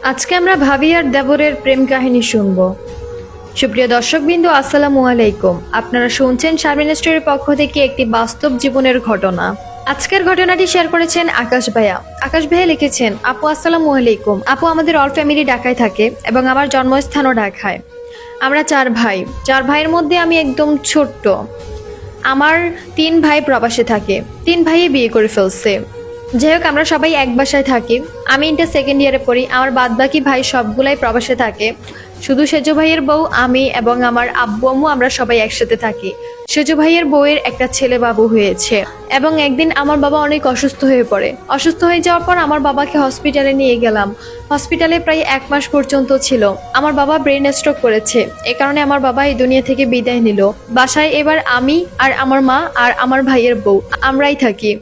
আজকে আমরা ভাবি আর দেবরের প্রেম কাহিনী শুনব। সুপ্রিয় দর্শকবৃন্দ, আসসালামু আলাইকুম। আপনারা শুনছেন শারমিন স্টোরির পক্ষ থেকে একটি বাস্তব জীবনের ঘটনা। আজকের ঘটনাটি শেয়ার করেছেন আকাশ ভাইয়া। আকাশ ভাইয়া লিখেছেন, আপু আসসালামু আলাইকুম। আপু, আমাদের অল ফ্যামিলি ঢাকায় থাকে এবং আমার জন্মস্থানও ঢাকায়। আমরা চার ভাই। চার ভাইয়ের মধ্যে আমি একদম ছোট্ট। আমার তিন ভাই প্রবাসে থাকে, তিন ভাইয়ে বিয়ে করে ফেলছে। যাই হোক, আমরা সবাই এক বাসায় থাকি। আমি ইন্টার সেকেন্ড ইয়ারে পড়ি। আমার বাদবাকি ভাই সবগুলাই প্রবাসে থাকে। শুধু সেজো ভাইয়ের বউ, আমি এবং আমার আব্বু আম্মু আমরা সবাই একসাথে থাকি। সেজো ভাইয়ের বউয়ের একটা ছেলে বাবু হয়েছে এবং একদিন আমার বাবা অনেক অসুস্থ হয়ে পড়ে। অসুস্থ হয়ে যাওয়ার পর আমার বাবাকে হসপিটালে নিয়ে গেলাম। হসপিটালে প্রায় 1 মাস পর্যন্ত ছিল। আমার বাবা ব্রেন স্ট্রোক করেছে। এ কারণে আমার বাবা এই দুনিয়া থেকে বিদায় নিল। বাসায় এবার আমি আর আমার মা আর আমার ভাইয়ের বউ আমরাই থাকি।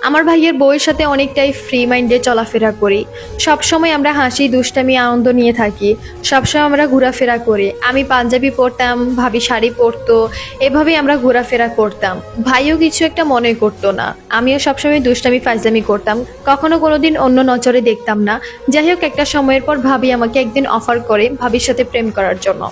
আমার ভাইয়ের বউয়ের সাথে অনেকটাই ফ্রি মাইন্ডে চলাফেরা করি। সবসময় আমরা হাসি দুষ্টামি আনন্দ নিয়ে থাকি। সবসময় আমরা ঘোরাফেরা করি। আমি পাঞ্জাবি পরতাম, ভাবি শাড়ি পরতো, এভাবেই আমরা ঘোরাফেরা করতাম। ভাইও কিছু একটা মনে করতো না। আমিও সবসময় দুষ্টামি ফাইজলামি করতাম, কখনো কোনোদিন অন্য নজরে দেখতাম না। যাই হোক, একটা সময়ের পর ভাবি আমাকে একদিন অফার করে ভাবির সাথে প্রেম করার জন্য।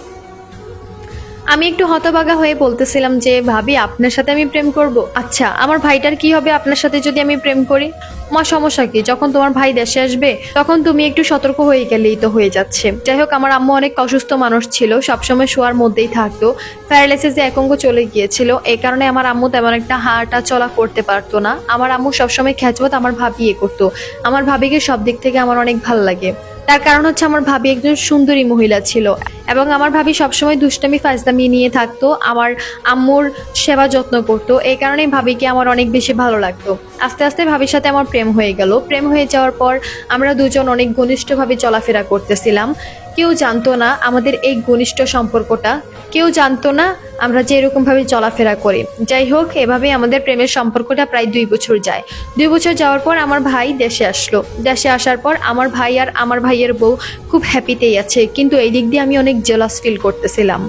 আমি একটু হতবাগা হয়ে বলতেছিলাম যে, ভাবি আপনার সাথে আমি প্রেম করব? আচ্ছা, আমার ভাইটার কি হবে আপনার সাথে যদি আমি প্রেম করি? মা, সমস্যা কি? যখন তোমার ভাই দেশে আসবে তখন তুমি একটু সতর্ক হয়ে গেলেই তো হয়ে যাচ্ছে। যাই হোক, আমার আম্মু অনেক অসুস্থ মানুষ ছিল, সবসময় শোয়ার মধ্যেই থাকতো। প্যারালাইসিসে এক অঙ্গ চলে গিয়েছিল। এই কারণে আমার আম্মু তেমন একটা হাঁটা চলা করতে পারতো না। আমার আম্মু সবসময় খেঁচবত আমার ভাবি করতো। আমার ভাবিকে সব দিক থেকে আমার অনেক ভাল লাগে। তার কারণ হচ্ছে আমার ভাবি একজন সুন্দরী মহিলা ছিল এবং আমার ভাবি সবসময় দুষ্টামি ফাজলামি নিয়ে থাকতো, আমার আম্মুর সেবা যত্ন করতো। এই কারণেই ভাবিকে আমার অনেক বেশি ভালো লাগতো। আস্তে আস্তে ভাবির সাথে আমার প্রেম হয়ে গেল। প্রেম হয়ে যাওয়ার পর আমরা দুজন অনেক ঘনিষ্ঠভাবে চলাফেরা করতেছিলাম। কেউ জানতো না আমাদের এই ঘনিষ্ঠ সম্পর্কটা, কেউ জানতো না আমরা যে এরকম ভাবে চলাফেরা করি। যাই হোক, এভাবে আমাদের প্রেমের সম্পর্কটা প্রায় 2 বছর যায়। 2 বছর যাওয়ার পর আমার ভাই দেশে আসলো। দেশে আসার পর আমার ভাই আর আমার ভাইয়ের বউ খুব হ্যাপিতেই আছে, কিন্তু এই দিক দিয়ে আমি অনেক জেলাস ফিল করতেছিলাম।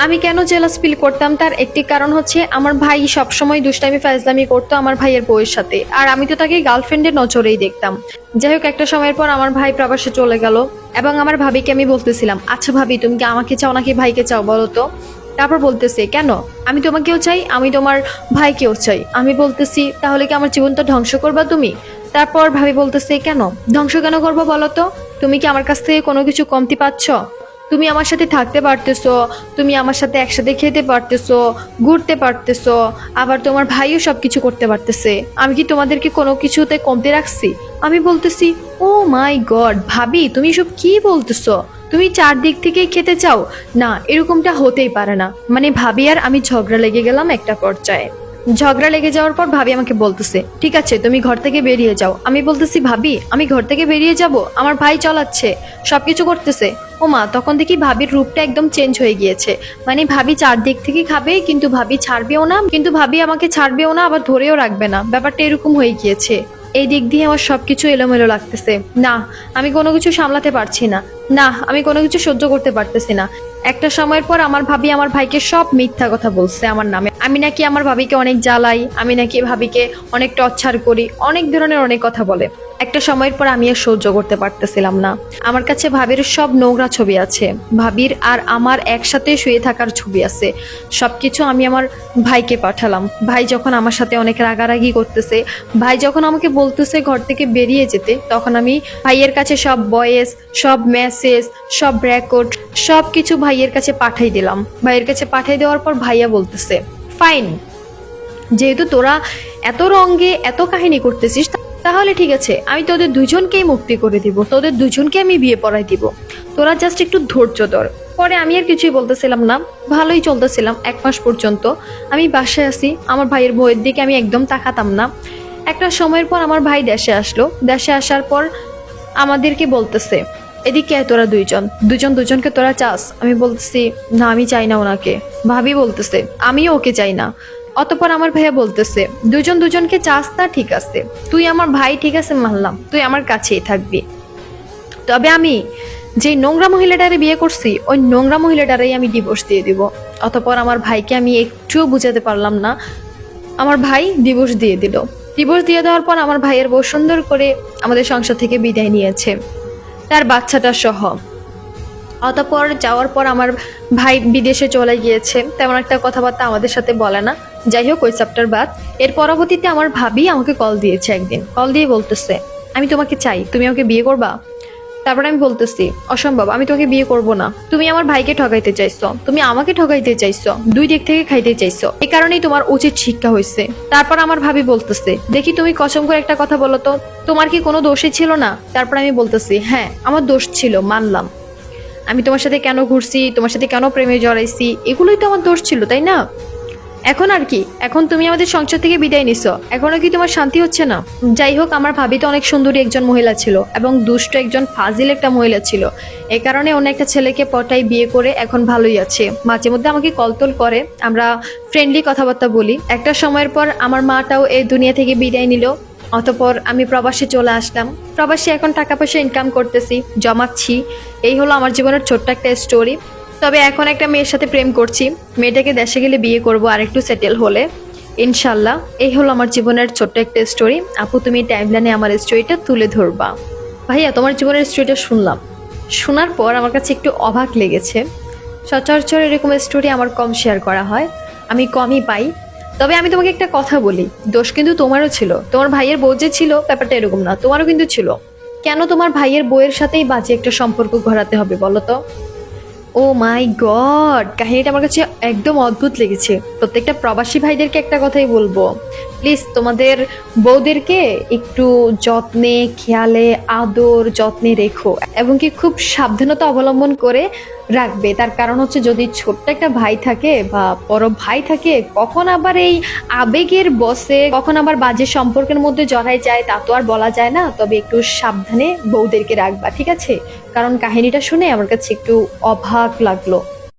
আমি কেন জেলাস ফিল করতাম তার একটি কারণ হচ্ছে, আমার ভাই সবসময় দুষ্টামি ফাজলামি করতো আমার ভাইয়ের বউয়ের সাথে, আর আমি তো তাকে গার্লফ্রেন্ডের নজরেই দেখতাম। যাই হোক, একটা সময়ের পর আমার ভাই প্রবাসে চলে গেল এবং আমার ভাবিকে আমি বলতেছিলাম, আচ্ছা ভাবি, তুমি কি আমাকে চাও নাকি ভাইকে চাও বলো তো? তারপর বলতেছে, কেন? আমি তোমাকেও চাই, আমি তোমার ভাইকেও চাই। আমি বলতেছি, তাহলে কি আমার জীবনটা ধ্বংস করবা তুমি? তারপর ভাবি বলতেছে, কেন ধ্বংস কেন করবো বলো তো? তুমি কি আমার কাছ থেকে কোনো কিছু কমতি পাচ্ছ? তুমি আমার সাথে থাকতে পারতেছো, তুমি আমার সাথে একসাথে খেতে পারতেছো, ঘুরতে পারতেছো, আবার তোমার ভাইও সবকিছু করতে পারতেছে। আমি কি তোমাদেরকে কোনো কিছুতে কমতে রাখছি? আমি বলতেছি, ও মাই গড ভাবি, তুমি সব কি বলতেছো? তুমি চারদিক থেকেই খেতে চাও? না, এরকমটা হতেই পারে না। মানে ভাবি আর আমি ঝগড়া লেগে গেলাম একটা পর্যায়ে। ঝগড়া লেগে যাওয়ার পর ভাবি আমাকে বলতেছে, ঠিক আছে তুমি ঘর থেকে বেরিয়ে যাও। আমি বলতেছি, ভাবি আমি ঘর থেকে বেরিয়ে যাব? আমার ভাই চালাচ্ছে, সবকিছু করতেছে। ও মা, তখন দেখি ভাবির রূপটা একদম চেঞ্জ হয়ে গিয়েছে। মানে ভাবি চারদিক থেকে খাবে, কিন্তু ভাবি ছাড়বেও না, কিন্তু ভাবি আমাকে ছাড়বেও না, আবার ধরেও রাখবে না। ব্যাপারটা এরকম হয়ে গিয়েছে। এই দিক দিয়ে আমার সবকিছু এলোমেলো লাগতেছে। না, আমি কোনো কিছু সামলাতে পারছি না। না, আমি কোনো কিছু সহ্য করতে পারতেছি না। একটা সময়ের পর আমার ভাবি আমার ভাইকে সব মিথ্যা কথা বলছে আমার নামে। আমি নাকি আমার ভাবিকে অনেক জ্বালাই, আমি নাকি ভাবিকে অনেক টর্চার করি, অনেক ধরনের অনেক কথা বলে। একটা সময়ের পর আমি আর সহ্য করতে পারতেছিলাম না। আমার কাছে ভাবির সব নোংরা ছবি আছে, ভাবির আর আমার একসাথে শুয়ে থাকার ছবি আছে। সবকিছু আমি আমার ভাইকে পাঠালাম। ভাই যখন আমার সাথে অনেক রাগারাগি করতেছে, ভাই যখন আমাকে বলতেছে ঘর থেকে বেরিয়ে যেতে, তখন আমি ভাইয়ের কাছে সব ভয়েস, সব মেসেজ, সব রেকর্ড সব কিছু ভাইয়ের কাছে পাঠাই দিলাম। ভাইয়ের কাছে পাঠাই দেওয়ার পর ভাইয়া বলতেছে, ফাইন, যেহেতু তোরা এত রঙে এত কাহিনী করতেছিস, তাহলে ঠিক আছে, আমি তোদের দুজনকেই মুক্তি করে দিব, তোদের দুজনকে আমি বিয়ে পড়াই দিব, তোরা জাস্ট একটু ধৈর্য ধর। পরে আমি আর কিছুই বলতেছিলাম না, ভালোই চলতেছিলাম 1 মাস পর্যন্ত। আমি বাসায় আসি, আমার ভাইয়ের বউয়ের দিকে আমি একদম তাকাতাম না। একটা সময়ের পর আমার ভাই দেশে আসলো। দেশে আসার পর আমাদেরকে বলতেছে, এদিকে তোরা দুজনকে তোরা চাস? আমি বলতেছি, না আমি চাই না ওনাকে। ভাবি বলতেছে, আমিও ওকে চাই না। অতঃপর আমার ভাইয়া বলতেছে, দুজনকে চাস না, ঠিক আছে, তুই আমার ভাই, ঠিক আছে মানলাম, তুই আমার কাছেই থাকবি, তবে আমি যে নোংরা মহিলাটারে বিয়ে করছি, ওই নোংরা মহিলাটারেই আমি ডিভোর্স দিয়ে দিব। অতঃপর আমার ভাইকে আমি একটুও বুঝাতে পারলাম না, আমার ভাই ডিভোর্স দিয়ে দিল। ডিভোর্স দিয়ে দেওয়ার পর আমার ভাইয়ের বউ সুন্দর করে আমাদের সংসার থেকে বিদায় নিয়েছে। তার বাচ্চাটা সহ। অতঃপর যাওয়ার পর আমার ভাই বিদেশে চলে গিয়েছে, তেমন একটা কথাবার্তা আমাদের সাথে বলে না। যাই হোক, ওই চ্যাপ্টার বাদ। এর পরবর্তীতে আমার ভাবি আমাকে কল দিয়েছে একদিন, কল দিয়ে বলতেছে আমি তোমাকে চাই, তুমি আমাকে বিয়ে করবা? তারপরে আমি বলতেছি অসম্ভব, আমি তোমাকে বিয়ে করব না। তুমি আমার ভাইকে ঠকাইতে চাইছো, তুমি আমাকে ঠকাইতে চাইছো, দুই দিক থেকে খাইতে চাইছো, এই কারণেই তোমার উচিত শিক্ষা হয়েছে। তারপর আমার ভাবি বলতেছে দেখি তুমি কসম করে একটা কথা বলো তো, তোমার কি কোনো দোষই ছিল না? তারপর আমি বলতেছি হ্যাঁ আমার দোষ ছিল, মানলাম। আমি তোমার সাথে কেন ঘুরছি, তোমার সাথে কেন প্রেমে জড়াইছি, এগুলোই তো আমার দোষ ছিল, তাই না? এখন আর কি, এখন তুমি আমাদের সংসার থেকে বিদায় নিছো, এখনো কি তোমার শান্তি হচ্ছে না? যাই হোক, আমার ভাবি তো অনেক সুন্দরী একজন মহিলা ছিল এবং দুষ্ট একজন ফাজিল একটা মহিলা ছিল। এই কারণে অন্য একটা ছেলেকে পটাই বিয়ে করে এখন ভালোই আছে। মাঝে মধ্যে আমাকে কলতল করে, আমরা ফ্রেন্ডলি কথাবার্তা বলি। একটা সময়ের পর আমার মাটাও এই দুনিয়া থেকে বিদায় নিল। অতঃপর আমি প্রবাসে চলে আসলাম। প্রবাসে এখন টাকা পয়সা ইনকাম করতেছি, জমাচ্ছি। এই হলো আমার জীবনের ছোট্ট একটা স্টোরি। তবে এখন একটা মেয়ের সাথে প্রেম করছি, মেয়েটাকে দেশে গেলে বিয়ে করব আর একটু সেটেল হলে ইনশাল্লাহ। এই হলো আমার জীবনের ছোট্ট একটা স্টোরি। আপু তুমি টাইমলাইনে আমার স্টোরিটা তুলে ধরবা। ভাইয়া তোমার জীবনের স্টোরিটা শুনলাম, শোনার পর আমার কাছে একটু অবাক লেগেছে। সচরাচর এরকম স্টোরি আমার কম শেয়ার করা হয়, আমি কমই পাই। তবে আমি তোমাকে একটা কথা বলি, দোষ কিন্তু তোমারও ছিল। তোমার ভাইয়ের বউ যে ছিল ব্যাপারটা এরকম না, তোমারও কিন্তু ছিল। কেন তোমার ভাইয়ের বউয়ের সাথেই বাজে একটা সম্পর্ক ঘোরাতে হবে বলো তো? ও মাই গড, কাহিনীটা আমার কাছে একদম অদ্ভুত লেগেছে। প্রত্যেকটা প্রবাসী ভাইদেরকে একটা কথাই বলবো, প্লিজ তোমাদের বউদেরকে একটু যত্নে, খেয়ালে, আদর যত্নে রেখো এবং কি খুব সাবধানতা অবলম্বন করে রাখবে। তার কারণ হচ্ছে যদি ছোট্ট একটা ভাই থাকে বা বড় ভাই থাকে, কখন আবার এই আবেগের বসে কখন আবার বাজে সম্পর্কের মধ্যে জড়াই যায় তা তো আর বলা যায় না। তবে একটু সাবধানে বউদেরকে রাখবা, ঠিক আছে? কারণ কাহিনীটা শুনে আমার কাছে একটু অবাক লাগলো।